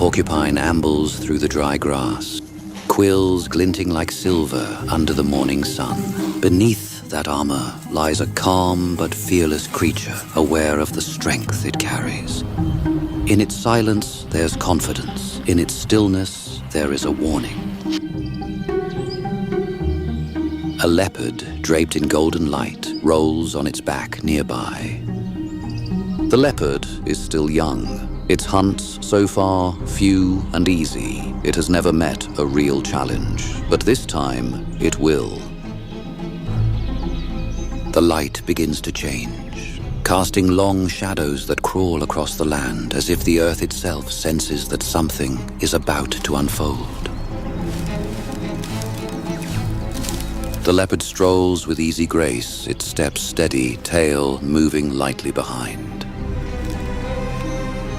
porcupine ambles through the dry grass, quills glinting like silver under the morning sun. Beneath that armor lies a calm but fearless creature, aware of the strength it carries. In its silence, there's confidence. In its stillness, there is a warning. A leopard, draped in golden light, rolls on its back nearby. The leopard is still young. Its hunts, so far, few and easy. It has never met a real challenge, but this time, it will. The light begins to change, casting long shadows that crawl across the land as if the earth itself senses that something is about to unfold. The leopard strolls with easy grace, its steps steady, tail moving lightly behind.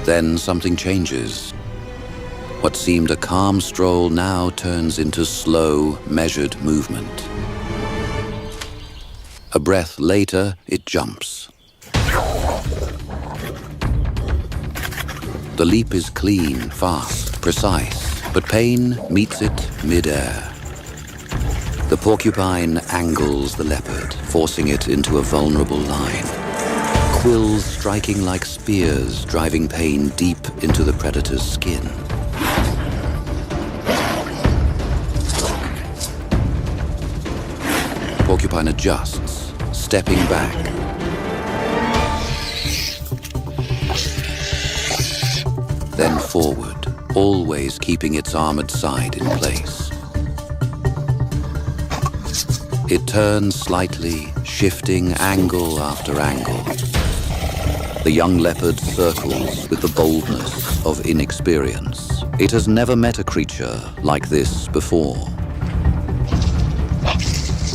Then something changes. What seemed a calm stroll now turns into slow, measured movement. A breath later, it jumps. The leap is clean, fast, precise, but pain meets it mid-air. The porcupine angles the leopard, forcing it into a vulnerable line. Quills striking like spears, driving pain deep into the predator's skin. Porcupine adjusts, stepping back. Then forward, always keeping its armored side in place. It turns slightly, shifting angle after angle. The young leopard circles with the boldness of inexperience. It has never met a creature like this before.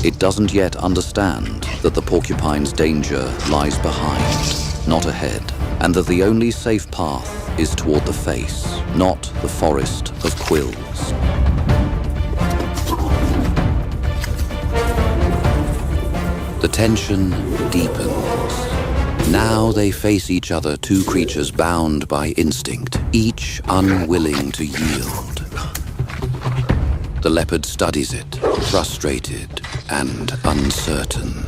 It doesn't yet understand that the porcupine's danger lies behind, not ahead, and that the only safe path is toward the face, not the forest of quills. The tension deepens. Now they face each other, two creatures bound by instinct, each unwilling to yield. The leopard studies it, frustrated and uncertain,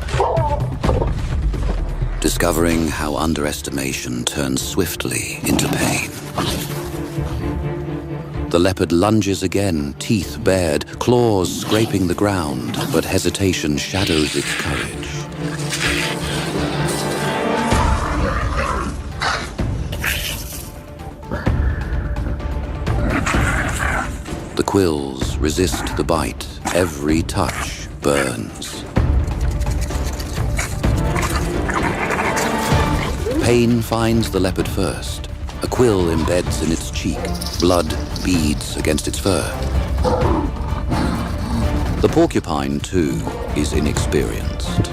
discovering how underestimation turns swiftly into pain. The leopard lunges again, teeth bared, claws scraping the ground, but hesitation shadows its courage. The quills resist the bite. Every touch burns. Pain finds the leopard first. A quill embeds in its cheek. Blood beads against its fur. The porcupine, too, is inexperienced.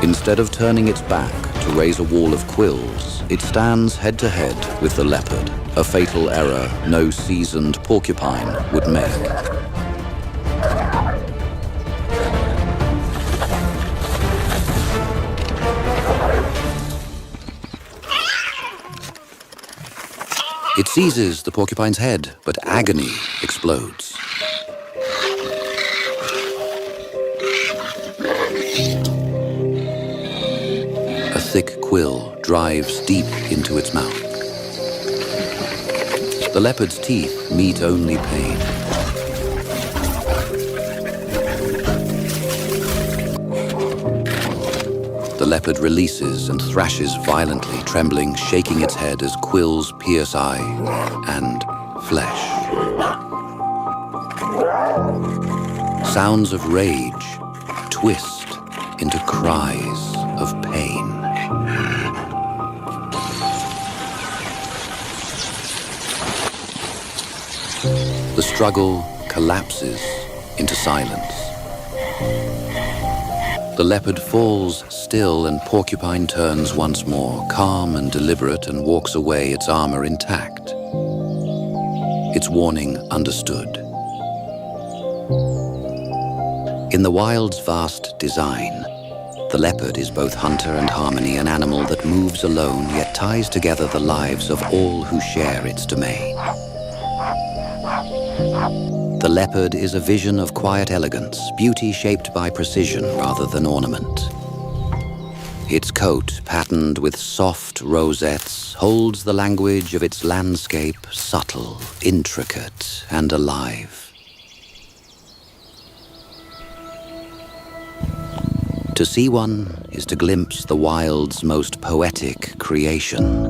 Instead of turning its back to raise a wall of quills, it stands head-to-head with the leopard, a fatal error no seasoned porcupine would make. It seizes the porcupine's head, but agony explodes. A thick quill drives deep into its mouth. The leopard's teeth meet only pain. The leopard releases and thrashes violently, trembling, shaking its head as quills pierce eye and flesh. Sounds of rage twist into cries of pain. The struggle collapses into silence. The leopard falls still and porcupine turns once more, calm and deliberate, and walks away, its armor intact. Its warning understood. In the wild's vast design, The leopard is both hunter and harmony, an animal that moves alone yet ties together the lives of all who share its domain. The leopard is a vision of quiet elegance, beauty shaped by precision rather than ornament. Its coat, patterned with soft rosettes, holds the language of its landscape, subtle, intricate, and alive. To see one is to glimpse the wild's most poetic creation.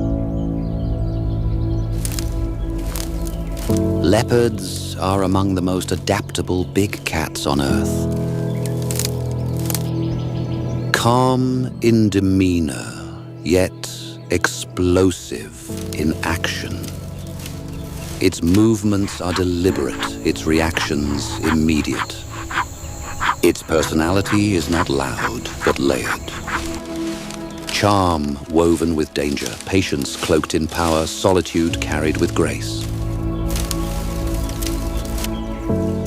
Leopards are among the most adaptable big cats on Earth. Calm in demeanor, yet explosive in action. Its movements are deliberate, its reactions immediate. Its personality is not loud, but layered. Charm woven with danger, patience cloaked in power, solitude carried with grace.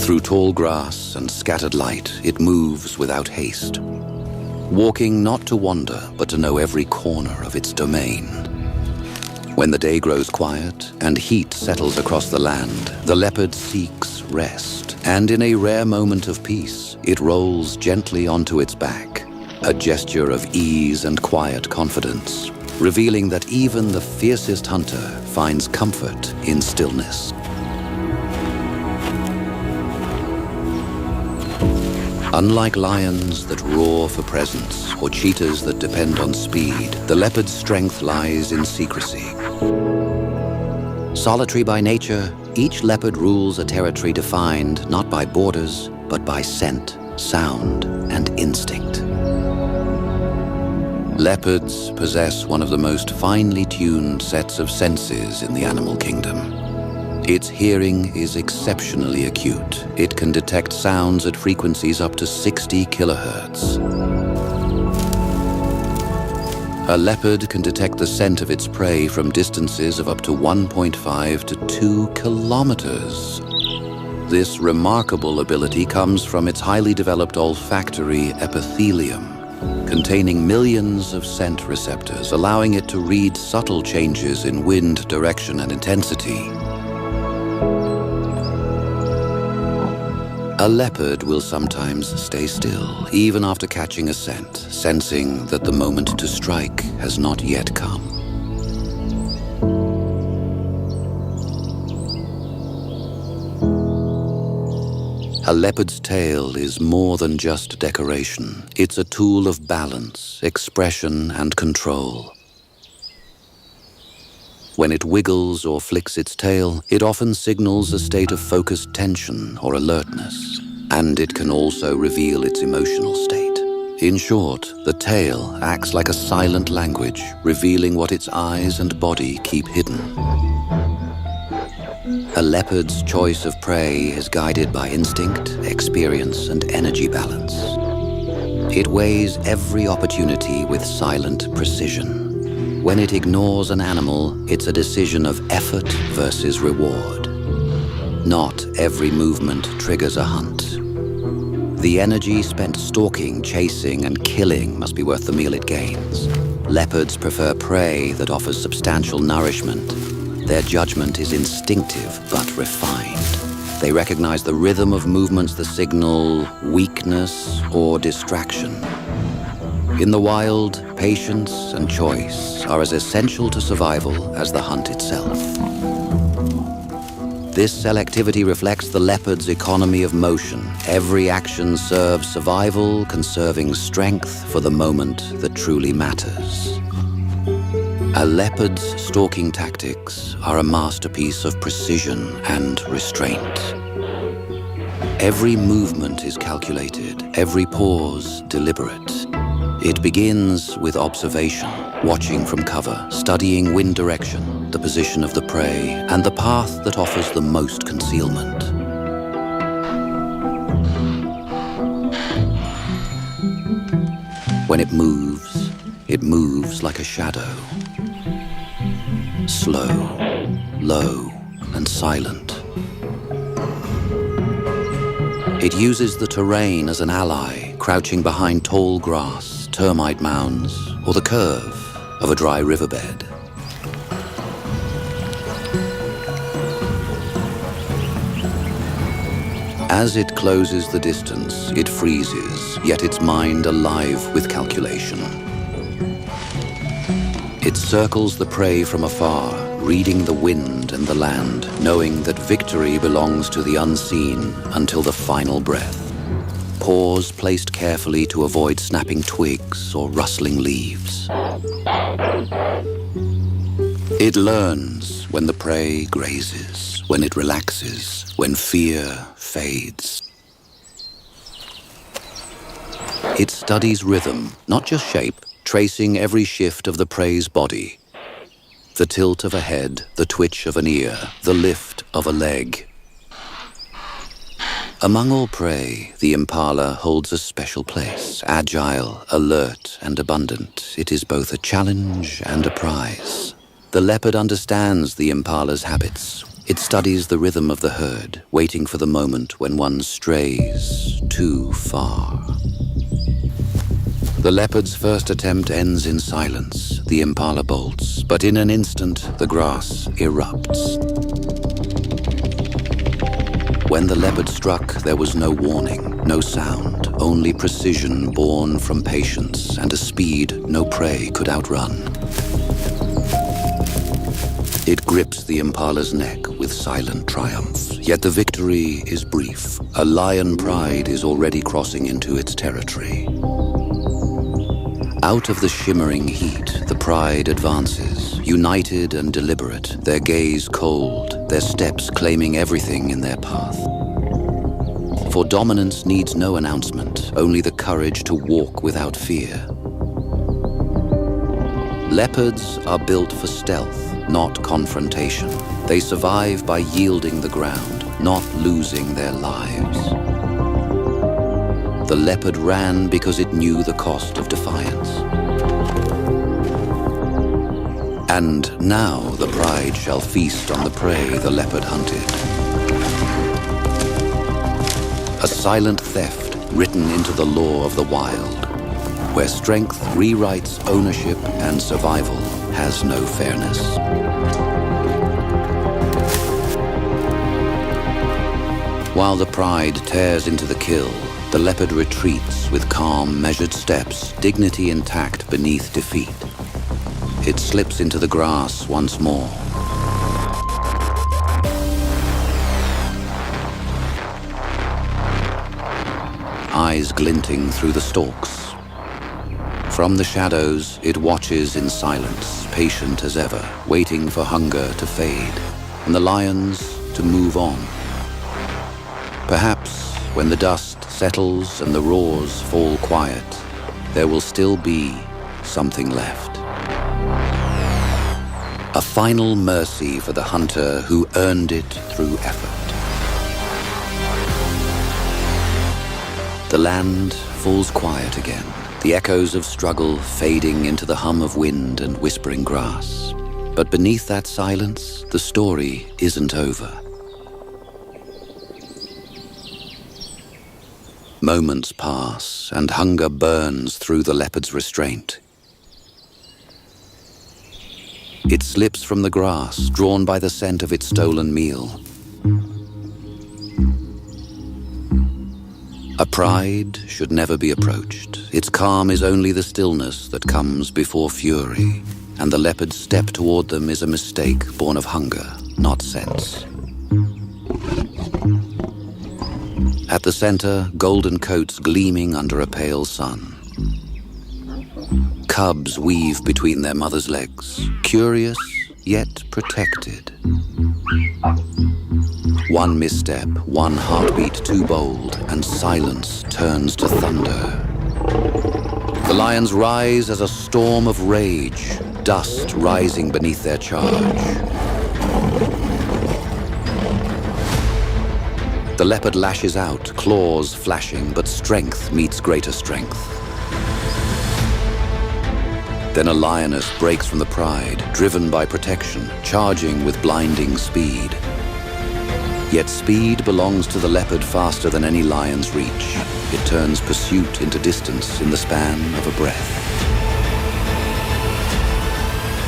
Through tall grass and scattered light, it moves without haste. Walking not to wander, but to know every corner of its domain. When the day grows quiet and heat settles across the land, the leopard seeks rest, and in a rare moment of peace, it rolls gently onto its back, a gesture of ease and quiet confidence, revealing that even the fiercest hunter finds comfort in stillness. Unlike lions that roar for presence or cheetahs that depend on speed, the leopard's strength lies in secrecy. Solitary by nature, each leopard rules a territory defined not by borders, but by scent, sound, and instinct. Leopards possess one of the most finely tuned sets of senses in the animal kingdom. Its hearing is exceptionally acute. It can detect sounds at frequencies up to 60 kilohertz. A leopard can detect the scent of its prey from distances of up to 1.5 to 2 kilometers. This remarkable ability comes from its highly developed olfactory epithelium, containing millions of scent receptors, allowing it to read subtle changes in wind direction and intensity. A leopard will sometimes stay still, even after catching a scent, sensing that the moment to strike has not yet come. A leopard's tail is more than just decoration. It's a tool of balance, expression, and control. When it wiggles or flicks its tail, it often signals a state of focused tension or alertness, and it can also reveal its emotional state. In short, the tail acts like a silent language, revealing what its eyes and body keep hidden. A leopard's choice of prey is guided by instinct, experience, and energy balance. It weighs every opportunity with silent precision. When it ignores an animal, it's a decision of effort versus reward. Not every movement triggers a hunt. The energy spent stalking, chasing, and killing must be worth the meal it gains. Leopards prefer prey that offers substantial nourishment. Their judgment is instinctive but refined. They recognize the rhythm of movements that signal weakness or distraction. In the wild, patience and choice are as essential to survival as the hunt itself. This selectivity reflects the leopard's economy of motion. Every action serves survival, conserving strength for the moment that truly matters. A leopard's stalking tactics are a masterpiece of precision and restraint. Every movement is calculated, every pause deliberate. It begins with observation, watching from cover, studying wind direction, the position of the prey, and the path that offers the most concealment. When it moves like a shadow. Slow, low, and silent. It uses the terrain as an ally, crouching behind tall grass, termite mounds, or the curve of a dry riverbed. As it closes the distance, it freezes, yet its mind alive with calculation. It circles the prey from afar, reading the wind and the land, knowing that victory belongs to the unseen until the final breath. Paws placed carefully to avoid snapping twigs or rustling leaves. It learns when the prey grazes, when it relaxes, when fear fades. It studies rhythm, not just shape, tracing every shift of the prey's body. The tilt of a head, the twitch of an ear, the lift of a leg. Among all prey, the impala holds a special place. Agile, alert, and abundant, it is both a challenge and a prize. The leopard understands the impala's habits. It studies the rhythm of the herd, waiting for the moment when one strays too far. The leopard's first attempt ends in silence. The impala bolts, but in an instant, the grass erupts. When the leopard struck, there was no warning, no sound, only precision born from patience and a speed no prey could outrun. It grips the impala's neck with silent triumph, yet the victory is brief. A lion pride is already crossing into its territory. Out of the shimmering heat, the pride advances, united and deliberate, their gaze cold, their steps claiming everything in their path. For dominance needs no announcement, only the courage to walk without fear. Leopards are built for stealth, not confrontation. They survive by yielding the ground, not losing their lives. The leopard ran because it knew the cost of defiance. And now the pride shall feast on the prey the leopard hunted. A silent theft written into the law of the wild, where strength rewrites ownership and survival has no fairness. While the pride tears into the kill, the leopard retreats with calm, measured steps, dignity intact beneath defeat. It slips into the grass once more. Eyes glinting through the stalks. From the shadows, it watches in silence, patient as ever, waiting for hunger to fade, and the lions to move on. Perhaps when the dust settles and the roars fall quiet, there will still be something left. A final mercy for the hunter who earned it through effort. The land falls quiet again, the echoes of struggle fading into the hum of wind and whispering grass. But beneath that silence, the story isn't over. Moments pass, and hunger burns through the leopard's restraint. It slips from the grass, drawn by the scent of its stolen meal. A pride should never be approached. Its calm is only the stillness that comes before fury, and the leopard's step toward them is a mistake born of hunger, not sense. At the center, golden coats gleaming under a pale sun. Cubs weave between their mother's legs, curious yet protected. One misstep, one heartbeat too bold, and silence turns to thunder. The lions rise as a storm of rage, dust rising beneath their charge. The leopard lashes out, claws flashing, but strength meets greater strength. Then a lioness breaks from the pride, driven by protection, charging with blinding speed. Yet speed belongs to the leopard faster than any lion's reach. it turns pursuit into distance in the span of a breath.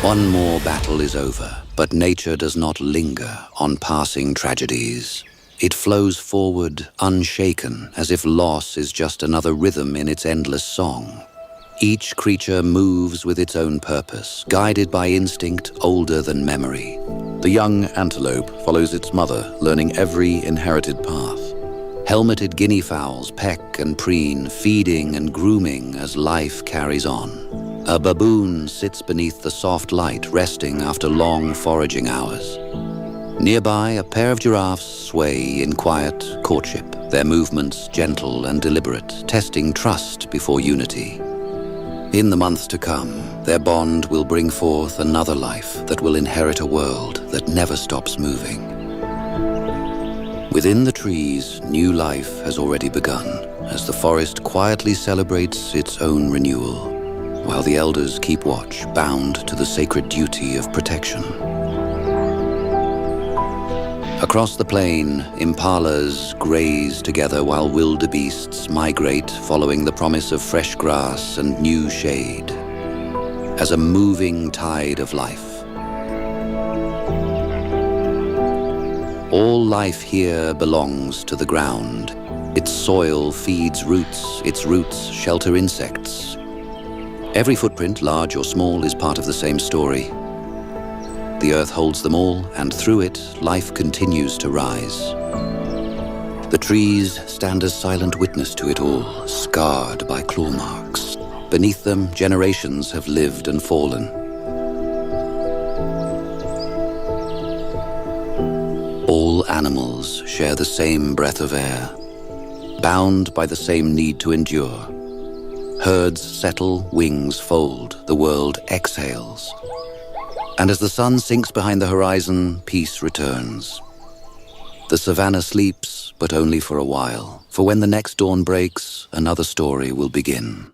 One more battle is over, but nature does not linger on passing tragedies. It flows forward unshaken, as if loss is just another rhythm in its endless song. Each creature moves with its own purpose, guided by instinct older than memory. The young antelope follows its mother, learning every inherited path. Helmeted guinea fowls peck and preen, feeding and grooming as life carries on. A baboon sits beneath the soft light, resting after long foraging hours. Nearby, a pair of giraffes sway in quiet courtship, their movements gentle and deliberate, testing trust before unity. In the months to come, their bond will bring forth another life that will inherit a world that never stops moving. Within the trees, new life has already begun, as the forest quietly celebrates its own renewal, while the elders keep watch, bound to the sacred duty of protection. Across the plain, impalas graze together while wildebeests migrate, following the promise of fresh grass and new shade, as a moving tide of life. All life here belongs to the ground. Its soil feeds roots, its roots shelter insects. Every footprint, large or small, is part of the same story. The earth holds them all, and through it, life continues to rise. The trees stand as silent witness to it all, scarred by claw marks. Beneath them, generations have lived and fallen. All animals share the same breath of air, bound by the same need to endure. Herds settle, wings fold, the world exhales. And as the sun sinks behind the horizon, peace returns. The savannah sleeps, but only for a while, for when the next dawn breaks, another story will begin.